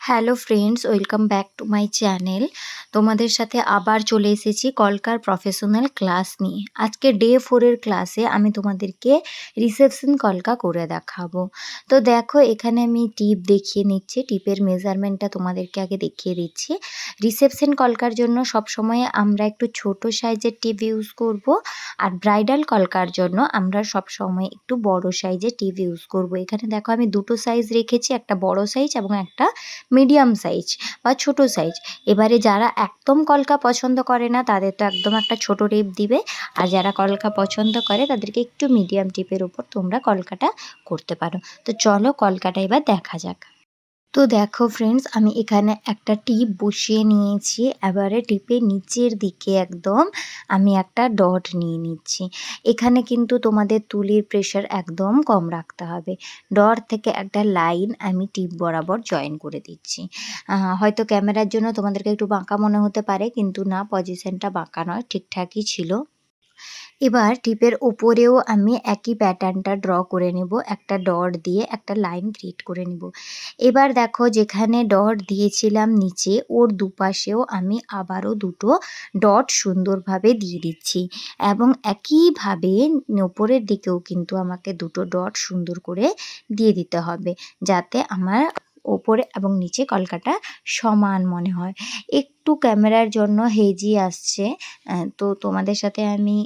Hello friends, welcome back to my channel. তোমাদের সাথে আবার চলে এসেছি কলকার প্রফেশনাল ক্লাস নিয়ে। আজকে ডে 4 এর ক্লাসে আমি তোমাদেরকে রিসেপশন কলকা করে দেখাবো। তো দেখো, এখানে আমি টিপ দেখিয়ে নিচ্ছি। টিপের মেজারমেন্টটা তোমাদেরকে আগে দেখিয়ে দিচ্ছি। রিসেপশন কলকার জন্য সবসময় আমরা একটু ছোট সাইজের টিপ ইউজ করব, আর ব্রাইডাল কলকার জন্য আমরা সবসময় একটু বড় সাইজের টিপ ইউজ করব। এখানে দেখো, আমি দুটো সাইজ রেখেছি, একটা বড় সাইজ এবং একটা মিডিয়াম সাইজ বা ছোট সাইজ। এবারে যারা একদম কলকা পছন্দ করে না তাদের তো একদম একটা ছোট টিপ দিবে, আর যারা কলকা পছন্দ করে তাদেরকে একটু মিডিয়াম টিপের উপর তোমরা কলকাটা করতে পারো। তো চলো কলকাটা এবার দেখা যাক। তো দেখো ফ্রেন্ডস, আমি এখানে একটা টিপ বসিয়ে নিয়েছি। এবারে টিপের নিচের দিকে একদম আমি একটা ডট নিয়ে নিচ্ছি। এখানে কিন্তু তোমাদের তুলির প্রেশার একদম কম রাখতে হবে। ডট থেকে একটা লাইন আমি টিপ বরাবর জয়েন করে দিচ্ছি। হয়তো ক্যামেরার জন্য তোমাদেরকে একটু বাঁকা মনে হতে পারে, কিন্তু না, পজিশনটা বাঁকা নয়, ঠিকঠাকই ছিল। এবার টিপের ওপরেও আমি একই প্যাটার্নটা ড্র করে নেব, একটা ডট দিয়ে একটা লাইন ক্রিয়েট করে নেব। এবার দেখো, যেখানে ডট দিয়েছিলাম নিচে, ওর দুপাশেও আমি আবারও দুটো ডট সুন্দরভাবে দিয়ে দিচ্ছি, এবং একইভাবে ওপরের দিকেও কিন্তু আমাকে দুটো ডট সুন্দর করে দিয়ে দিতে হবে, যাতে আমার ওপরে এবং নিচে কলকাটা সমান মনে হয়। একটু ক্যামেরার জন্য হেজি আসছে, তো তোমাদের সাথে আমি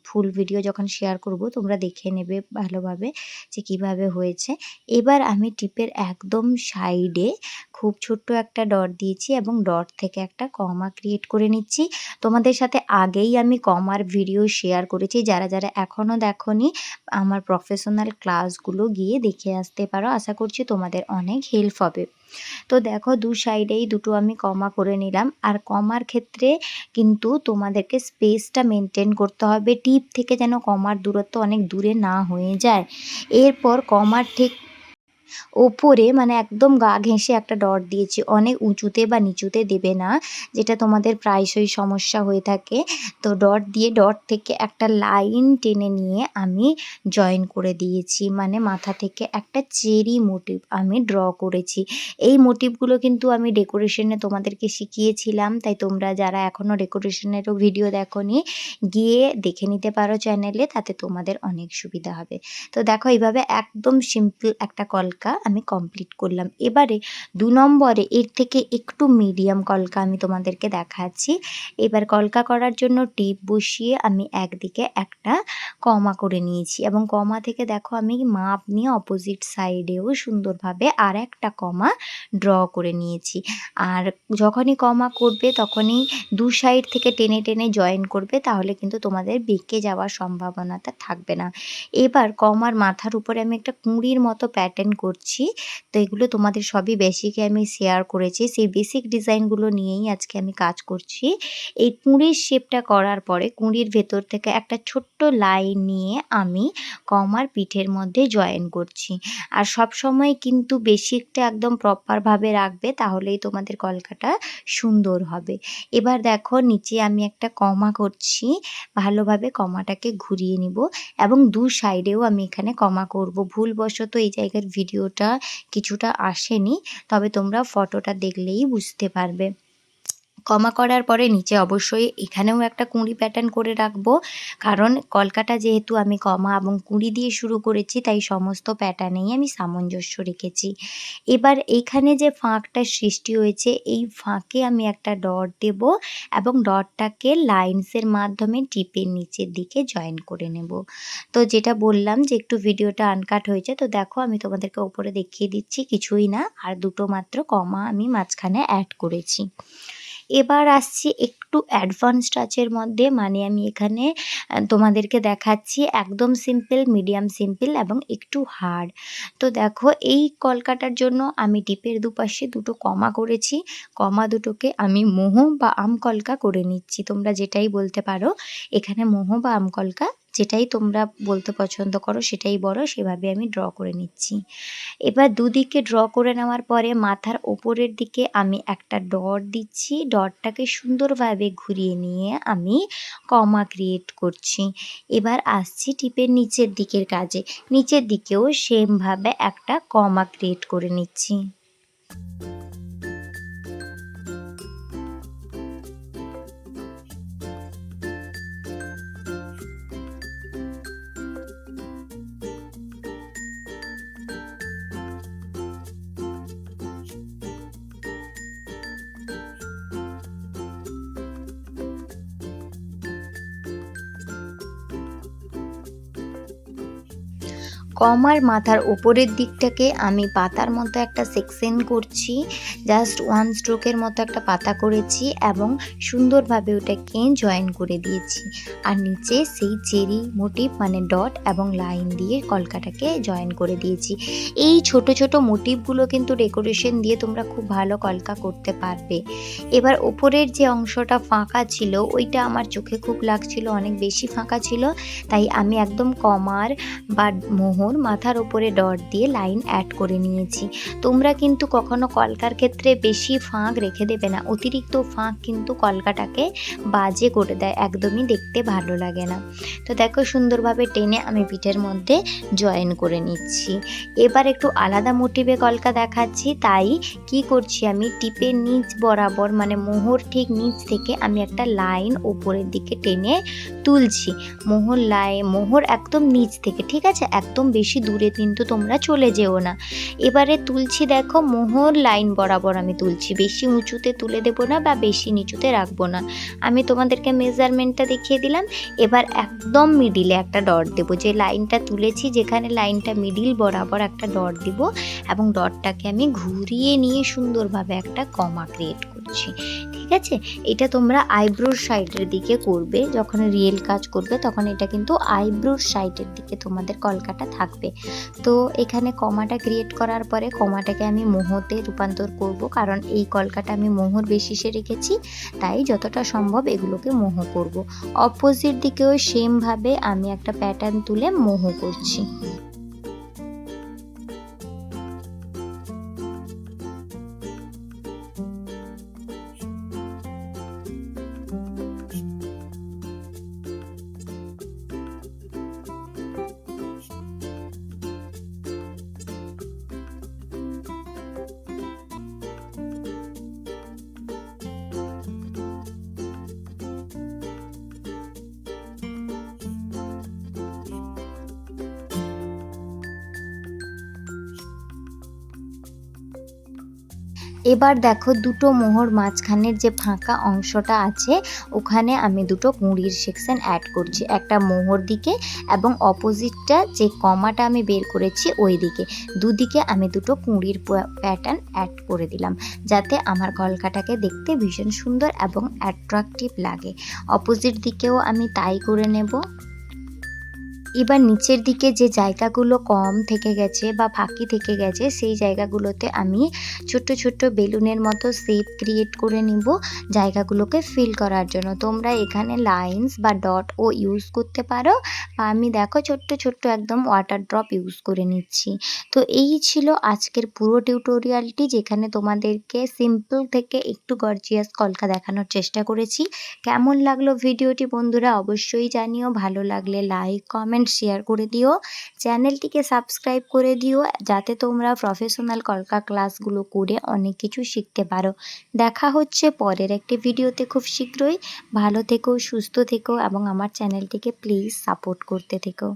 ফুল ভিডিও যখন শেয়ার করব তোমরা দেখে নেবে ভালোভাবে যে কিভাবে হয়েছে। এবার আমি টিপের একদম সাইডে খুব ছোট্ট একটা ডট দিয়েছি এবং ডট থেকে একটা কমা ক্রিয়েট করে নিচ্ছি। তোমাদের সাথে আগেই আমি কমার ভিডিও শেয়ার করেছি, যারা যারা এখনও দেখোনি আমার প্রফেশনাল ক্লাসগুলো গিয়ে দেখে আসতে পারো। আশা করছি তোমাদের অনেক হেল্প হবে। তো দেখো, দু সাইডেই দুটো আমি কমা করে নিলাম, আর কমার ক্ষেত্রে কিন্তু তোমাদেরকে স্পেসটা মেনটেন করতে হবে, টিপ থেকে যেন কমার দূরত্ব অনেক দূরে না হয়ে যায়। এরপর কমার ঠিক ওপরে মানে একদম গা ঘেঁষে একটা ডট দিয়েছি, অনেক উঁচুতে বা নিচুতে দেবে না, যেটা তোমাদের প্রায়শই সমস্যা হয়ে থাকে। তো ডট দিয়ে ডট থেকে একটা লাইন টেনে নিয়ে আমি জয়েন করে দিয়েছি, মানে মাথা থেকে একটা চেরি মোটিভ আমি ড্র করেছি। এই মোটিভগুলো কিন্তু আমি ডেকোরেশনে তোমাদেরকে শিখিয়েছিলাম, তাই তোমরা যারা এখনও ডেকোরেশনেরও ভিডিও দেখোনি গিয়ে দেখে নিতে পারো চ্যানেলে, তাতে তোমাদের অনেক সুবিধা হবে। তো দেখো, এইভাবে একদম সিম্পল একটা কলকা আমি কমপ্লিট করলাম। এবারে 2 নম্বরে এর থেকে একটু মিডিয়াম কলকা আমি তোমাদেরকে দেখাচ্ছি। এবার কলকা করার জন্য টিপ বসিয়ে আমি একদিকে একটা কমা করে নিয়েছি, এবং কমা থেকে দেখো আমি মাপ নিয়ে অপোজিট সাইডেও সুন্দরভাবে আর একটা কমা ড্র করে নিয়েছি। আর যখনই কমা করবে তখনই দু সাইড থেকে টেনে টেনে জয়েন করবে, তাহলে কিন্তু তোমাদের বেঁকে যাওয়ার সম্ভাবনাটা থাকবে না। এবার কমার মাথার উপরে আমি একটা কুঁড়ির মতো প্যাটার্ন করছি। তো এগুলো তোমাদের সবই বেসিকে আমি শেয়ার করেছি, সেই বেসিক ডিজাইনগুলো নিয়েই আজকে আমি কাজ করছি। এই কুঁড়ির শেপটা করার পরে কুঁড়ির ভেতর থেকে একটা ছোট্ট লাইন নিয়ে আমি কমার পিঠের মধ্যে জয়েন করছি। আর সব সময় কিন্তু বেসিকটা একদম প্রপারভাবে রাখবে, তাহলেই তোমাদের কলকাটা সুন্দর হবে। এবার দেখো, নিচে আমি একটা কমা করছি, ভালোভাবে কমাটাকে ঘুরিয়ে নিব, এবং দু সাইডেও আমি এখানে কমা করব। ভুলবশত এই জায়গার ভিডিওটা কিছুটা আসেনি, তবে তোমরা ফটোটা দেখলেই বুঝতে পারবে। কমা করার পরে নিচে অবশ্যই এখানেও একটা কুঁড়ি প্যাটার্ন করে রাখবো, কারণ কলকাটা যেহেতু আমি কমা এবং কুঁড়ি দিয়ে শুরু করেছি, তাই সমস্ত প্যাটার্নেই আমি সামঞ্জস্য রেখেছি। এবার এইখানে যে ফাঁকটা সৃষ্টি হয়েছে, এই ফাঁকে আমি একটা ডট দেব, এবং ডটটাকে লাইন্সের মাধ্যমে টিপের নিচের দিকে জয়েন করে নেব। তো যেটা বললাম যে একটু ভিডিওটা আনকাট হয়েছে, তো দেখো আমি তোমাদেরকে ওপরে দেখিয়ে দিচ্ছি, কিছুই না, আর দুটো মাত্র কমা আমি মাঝখানে অ্যাড করেছি। এবার আসছি একটু অ্যাডভান্স টাচের মধ্যে, মানে আমি এখানে তোমাদেরকে দেখাচ্ছি একদম সিম্পল, মিডিয়াম সিম্পল এবং একটু হার্ড। তো দেখো, এই কলকাটার জন্য আমি টিপের দুপাশে দুটো কমা করেছি। কমা দুটোকে আমি মোহ বা আম কলকা করে নিচ্ছি, তোমরা যেটাই বলতে পারো। এখানে মোহ বা আম কলকা যেটাই তোমরা বলতে পছন্দ করো সেটাই বলো, সেভাবে আমি ড্র করে নিচ্ছি। এবার দুদিকে ড্র করে নেওয়ার পরে মাথার ওপরের দিকে আমি একটা ডট দিচ্ছি, ডটটাকে সুন্দরভাবে ঘুরিয়ে নিয়ে আমি কমা ক্রিয়েট করছি। এবার আসছি টিপের নিচের দিকের কাজে, নিচের দিকেও সেমভাবে একটা কমা ক্রিয়েট করে নিচ্ছি। কমার মাথার ওপরের দিকটাকে আমি পাতার মতো একটা সেকশন করছি, জাস্ট 1 স্ট্রোকের মতো একটা পাতা করেছি এবং সুন্দরভাবে ওটাকে জয়েন করে দিয়েছি। আর নিচে সেই চেরি মোটিভ মানে ডট এবং লাইন দিয়ে কলকাটাকে জয়েন করে দিয়েছি। এই ছোট ছোট মোটিভগুলো কিন্তু ডেকোরেশন দিয়ে তোমরা খুব ভালো কলকা করতে পারবে। এবার ওপরের যে অংশটা ফাঁকা ছিল ওইটা আমার চোখে খুব লাগছিল, অনেক বেশি ফাঁকা ছিল, তাই আমি একদম কমার বা মোহর মাথার উপরে ডট দিয়ে লাইন অ্যাড করে নিয়েছি। তোমরা কিন্তু কখনো কলকার ক্ষেত্রে বেশি ফাঁক রেখে দেবে না, অতিরিক্ত ফাঁক কিন্তু কলকাটাকে বাজে করে দেয়, একদমই দেখতে ভালো লাগে না। তো দেখো সুন্দরভাবে টেনে আমি পিঠের মধ্যে জয়েন করে নিচ্ছি। এবার একটু আলাদা মোটিভে কলকা দেখাচ্ছি, তাই কি করছি আমি টিপের নিচ বরাবর মানে মোহর ঠিক নিচ থেকে আমি একটা লাইন উপরের দিকে টেনে তুলছি। মোহর একদম নিচ থেকে, ঠিক আছে, একদম বেশি দূরে কিন্তু তোমরা চলে যেও না। এবারে তুলছি, দেখো মোহর লাইন বরাবর আমি তুলছি, বেশি উঁচুতে তুলে দেবো না বা বেশি নিচুতে রাখবো না। আমি তোমাদেরকে মেজারমেন্টটা দেখিয়ে দিলাম। এবার একদম মিডিলে একটা ডট দেবো, যে লাইনটা তুলেছি যেখানে লাইনটা মিডিল বরাবর একটা ডট দিব এবং ডটটাকে আমি ঘুরিয়ে নিয়ে সুন্দরভাবে একটা কমা ক্রিয়েট করছি। ঠিক আছে, এটা তোমরা আইব্রোর সাইডের দিকে করবে, যখন রিয়েল কাজ করবে তখন এটা কিন্তু আইব্রোর সাইডের দিকে তোমাদের কলকাটা থাকবে। তো এখানে কমাটা ক্রিয়েট করার পরে কমাটাকে আমি মোহতে রূপান্তর করব, কারণ এই কলকাটা আমি মোহর বেশিসে রেখেছি, তাই যতটা সম্ভব এগুলোকে মোহ করব। অপোজিট দিকেও সেমভাবে আমি একটা প্যাটার্ন তুলে মোহ করছি। এবার দেখো দুটো মোহর মাঝখানের যে ফাঁকা অংশটা আছে ওখানে আমি দুটো কুঁড়ির সেকশন অ্যাড করছি, একটা মোহর দিকে এবং অপোজিটটা যে কমাটা আমি বের করেছি ওই দিকে, দুদিকে আমি দুটো কুঁড়ির প্যাটার্ন অ্যাড করে দিলাম, যাতে আমার কলকাটাকে দেখতে ভীষণ সুন্দর এবং অ্যাট্রাকটিভ লাগে। অপোজিট দিকেও আমি তাই করে নেব। এবার নিচের দিকে যে জায়গাগুলো কম থেকে গেছে বা ফাঁকি থেকে গেছে সেই জায়গাগুলোতে আমি ছোট্ট ছোট্ট বেলুনের মতো শেপ ক্রিয়েট করে নিব জায়গাগুলোকে ফিল করার জন্য। তোমরা এখানে লাইন্স বা ডট ও ইউজ করতে পারো, বা আমি দেখো ছোট্ট ছোট্ট একদম ওয়াটার ড্রপ ইউজ করে নিচ্ছি। তো এই ছিল আজকের পুরো টিউটোরিয়ালটি, যেখানে তোমাদেরকে সিম্পল থেকে একটু গর্জিয়াস কলকা দেখানোর চেষ্টা করেছি। কেমন লাগলো ভিডিওটি বন্ধুরা অবশ্যই জানিও, ভালো লাগলে লাইক কমেন্ট শেয়ার করে দিও, চ্যানেলটিকে সাবস্ক্রাইব করে দিও, যাতে তোমরা প্রফেশনাল কলকা ক্লাসগুলো করে অনেক কিছু শিখতে পারো। দেখা হচ্ছে পরের একটি ভিডিওতে খুব শীঘ্রই। ভালো থেকো, সুস্থ থেকো এবং আমার চ্যানেলটিকে প্লিজ সাপোর্ট করতে থেকো।